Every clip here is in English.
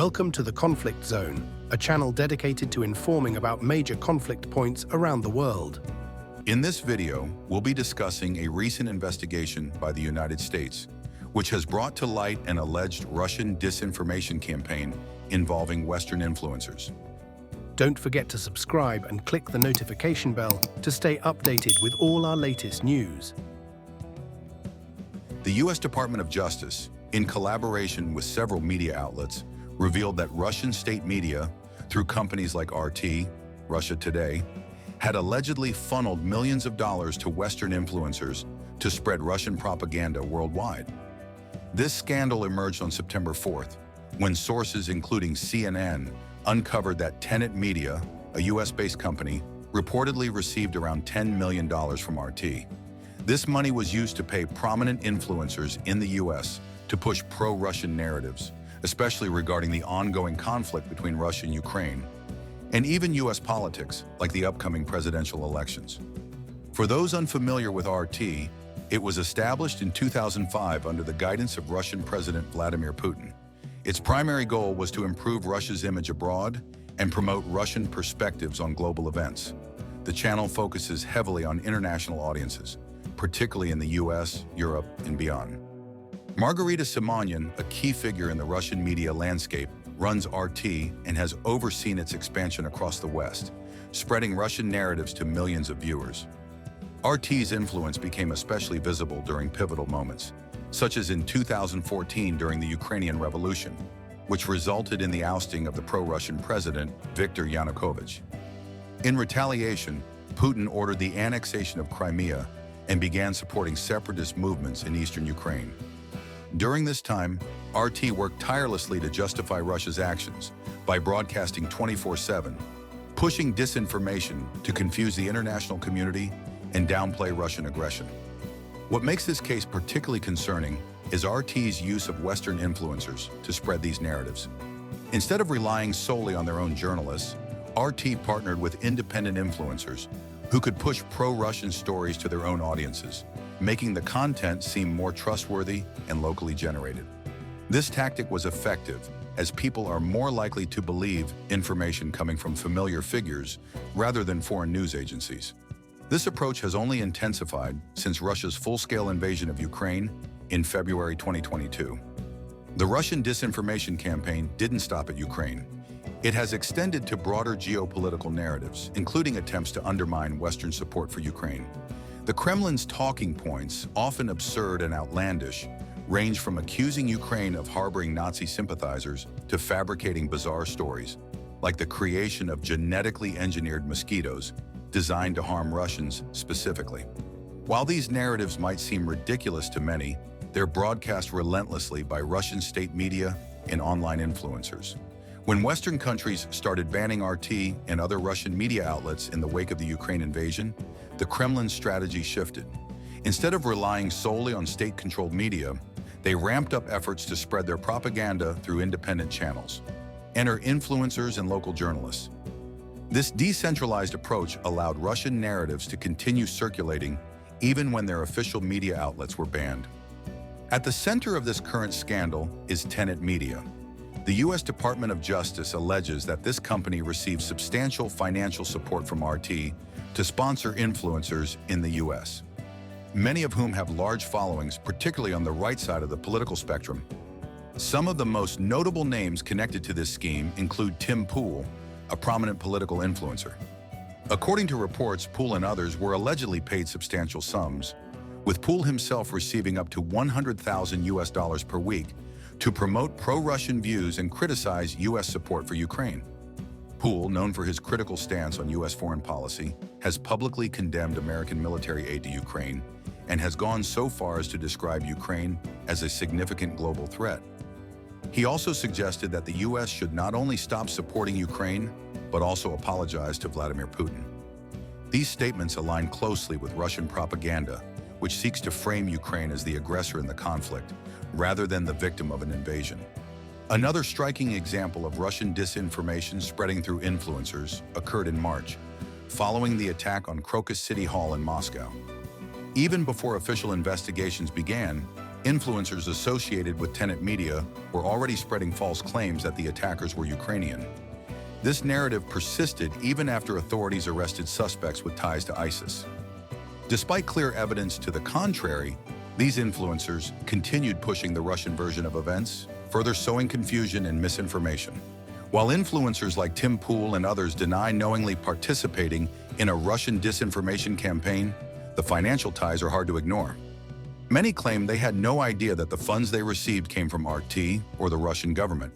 Welcome to the Conflict Zone, a channel dedicated to informing about major conflict points around the world. In this video, we'll be discussing a recent investigation by the United States, which has brought to light an alleged Russian disinformation campaign involving Western influencers. Don't forget to subscribe and click the notification bell to stay updated with all our latest news. The U.S. Department of Justice, in collaboration with several media outlets, revealed that Russian state media, through companies like RT, Russia Today, had allegedly funneled millions of dollars to Western influencers to spread Russian propaganda worldwide. This scandal emerged on September 4th, when sources including CNN uncovered that Tenet Media, a US-based company, reportedly received around $10 million from RT. This money was used to pay prominent influencers in the US to push pro-Russian narratives, especially regarding the ongoing conflict between Russia and Ukraine, and even US politics, like the upcoming presidential elections. For those unfamiliar with RT, it was established in 2005 under the guidance of Russian President Vladimir Putin. Its primary goal was to improve Russia's image abroad and promote Russian perspectives on global events. The channel focuses heavily on international audiences, particularly in the US, Europe, and beyond. Margarita Simonyan, a key figure in the Russian media landscape, runs RT and has overseen its expansion across the West, spreading Russian narratives to millions of viewers. RT's influence became especially visible during pivotal moments, such as in 2014 during the Ukrainian Revolution, which resulted in the ousting of the pro-Russian president, Viktor Yanukovych. In retaliation, Putin ordered the annexation of Crimea and began supporting separatist movements in eastern Ukraine. During this time, RT worked tirelessly to justify Russia's actions by broadcasting 24/7, pushing disinformation to confuse the international community and downplay Russian aggression. What makes this case particularly concerning is RT's use of Western influencers to spread these narratives. Instead of relying solely on their own journalists, RT partnered with independent influencers who could push pro-Russian stories to their own audiences, making the content seem more trustworthy and locally generated. This tactic was effective, as people are more likely to believe information coming from familiar figures rather than foreign news agencies. This approach has only intensified since Russia's full-scale invasion of Ukraine in February 2022. The Russian disinformation campaign didn't stop at Ukraine. It has extended to broader geopolitical narratives, including attempts to undermine Western support for Ukraine. The Kremlin's talking points, often absurd and outlandish, range from accusing Ukraine of harboring Nazi sympathizers to fabricating bizarre stories, like the creation of genetically engineered mosquitoes designed to harm Russians specifically. While these narratives might seem ridiculous to many, they're broadcast relentlessly by Russian state media and online influencers. When Western countries started banning RT and other Russian media outlets in the wake of the Ukraine invasion, the Kremlin's strategy shifted. Instead of relying solely on state-controlled media, they ramped up efforts to spread their propaganda through independent channels. Enter influencers and local journalists. This decentralized approach allowed Russian narratives to continue circulating even when their official media outlets were banned. At the center of this current scandal is Tenet Media. The U.S. Department of Justice alleges that this company received substantial financial support from RT to sponsor influencers in the U.S., many of whom have large followings, particularly on the right side of the political spectrum. Some of the most notable names connected to this scheme include Tim Pool, a prominent political influencer. According to reports, Pool and others were allegedly paid substantial sums, with Pool himself receiving up to $100,000 per week to promote pro-Russian views and criticize U.S. support for Ukraine. Pool, known for his critical stance on U.S. foreign policy, has publicly condemned American military aid to Ukraine and has gone so far as to describe Ukraine as a significant global threat. He also suggested that the U.S. should not only stop supporting Ukraine, but also apologize to Vladimir Putin. These statements align closely with Russian propaganda, which seeks to frame Ukraine as the aggressor in the conflict, rather than the victim of an invasion. Another striking example of Russian disinformation spreading through influencers occurred in March, following the attack on Crocus City Hall in Moscow. Even before official investigations began, influencers associated with tenant media were already spreading false claims that the attackers were Ukrainian. This narrative persisted even after authorities arrested suspects with ties to ISIS. Despite clear evidence to the contrary, these influencers continued pushing the Russian version of events, further sowing confusion and misinformation. While influencers like Tim Pool and others deny knowingly participating in a Russian disinformation campaign, the financial ties are hard to ignore. Many claim they had no idea that the funds they received came from RT or the Russian government.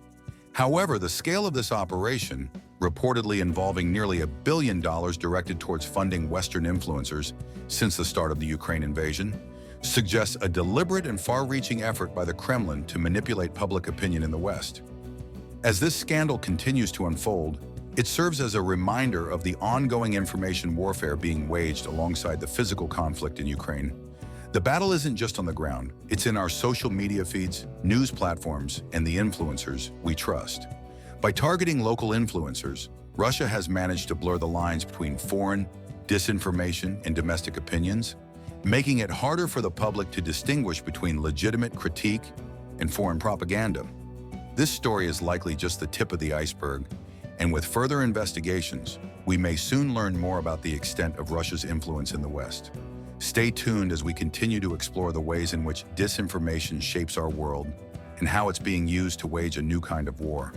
However, the scale of this operation, reportedly involving nearly $1 billion directed towards funding Western influencers since the start of the Ukraine invasion, suggests a deliberate and far-reaching effort by the Kremlin to manipulate public opinion in the West. As this scandal continues to unfold, it serves as a reminder of the ongoing information warfare being waged alongside the physical conflict in Ukraine. The battle isn't just on the ground, it's in our social media feeds, news platforms, and the influencers we trust. By targeting local influencers, Russia has managed to blur the lines between foreign, disinformation, and domestic opinions, making it harder for the public to distinguish between legitimate critique and foreign propaganda. This story is likely just the tip of the iceberg, and with further investigations, we may soon learn more about the extent of Russia's influence in the West. Stay tuned as we continue to explore the ways in which disinformation shapes our world and how it's being used to wage a new kind of war.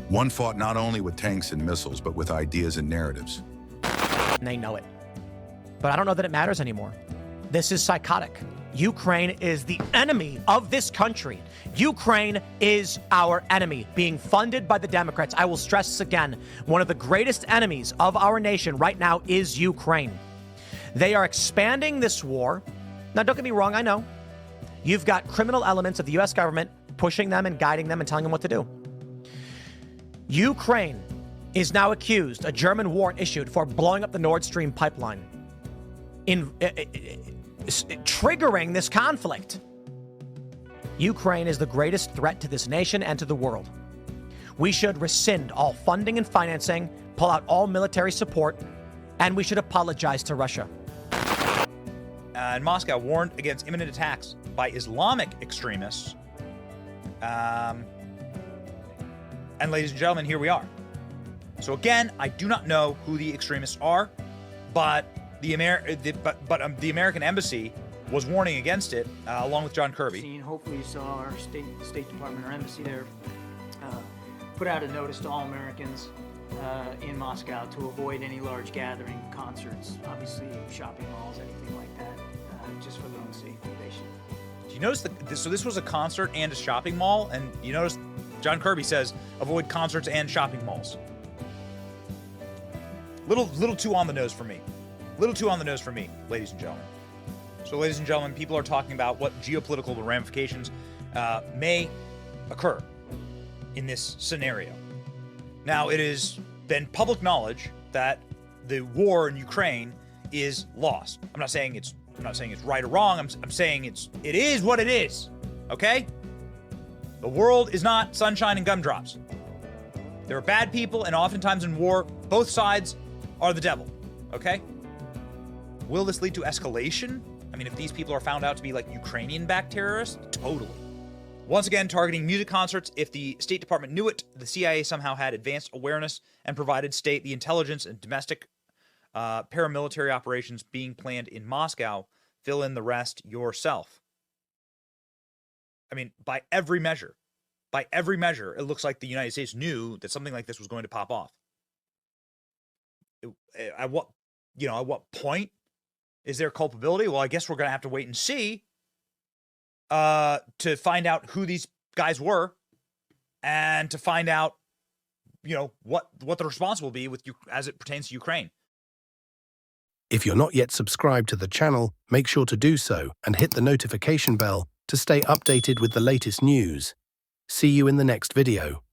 One fought not only with tanks and missiles, but with ideas and narratives. And they know it. But I don't know that it matters anymore. This is psychotic. Ukraine is the enemy of this country. Ukraine is our enemy, being funded by the Democrats. I will stress this again. One of the greatest enemies of our nation right now is Ukraine. They are expanding this war. Now, don't get me wrong, I know. You've got criminal elements of the U.S. government pushing them and guiding them and telling them what to do. Ukraine is now accused, a German warrant issued for blowing up the Nord Stream pipeline, triggering this conflict. Ukraine is the greatest threat to this nation and to the world. We should rescind all funding and financing, pull out all military support, and we should apologize to Russia. And Moscow warned against imminent attacks by Islamic extremists. And ladies and gentlemen, here we are. So again, I do not know who the extremists are, but the American embassy was warning against it, along with John Kirby. Hopefully you saw our State Department or embassy there put out a notice to all Americans in Moscow to avoid any large gathering, concerts, obviously shopping malls, anything like that, just for their own safety. They should. Do you notice that? So this was a concert and a shopping mall, and you notice John Kirby says avoid concerts and shopping malls. Little too on the nose for me. Little too on the nose for me, ladies and gentlemen. So, ladies and gentlemen, people are talking about what geopolitical ramifications may occur in this scenario. Now, it has been public knowledge that the war in Ukraine is lost. I'm not saying it's right or wrong. I'm saying it is what it is. Okay? The world is not sunshine and gumdrops. There are bad people, and oftentimes in war, both sides are the devil. Okay? Will this lead to escalation? I mean, if these people are found out to be like Ukrainian-backed terrorists, totally. Once again, targeting music concerts. If the State Department knew it, the CIA somehow had advanced awareness and provided the intelligence and domestic paramilitary operations being planned in Moscow. Fill in the rest yourself. I mean, by every measure, it looks like the United States knew that something like this was going to pop off. At what point is there culpability? Well, I guess we're going to have to wait and see to find out who these guys were, and to find out, what the response will be as it pertains to Ukraine. If you're not yet subscribed to the channel, make sure to do so and hit the notification bell to stay updated with the latest news. See you in the next video.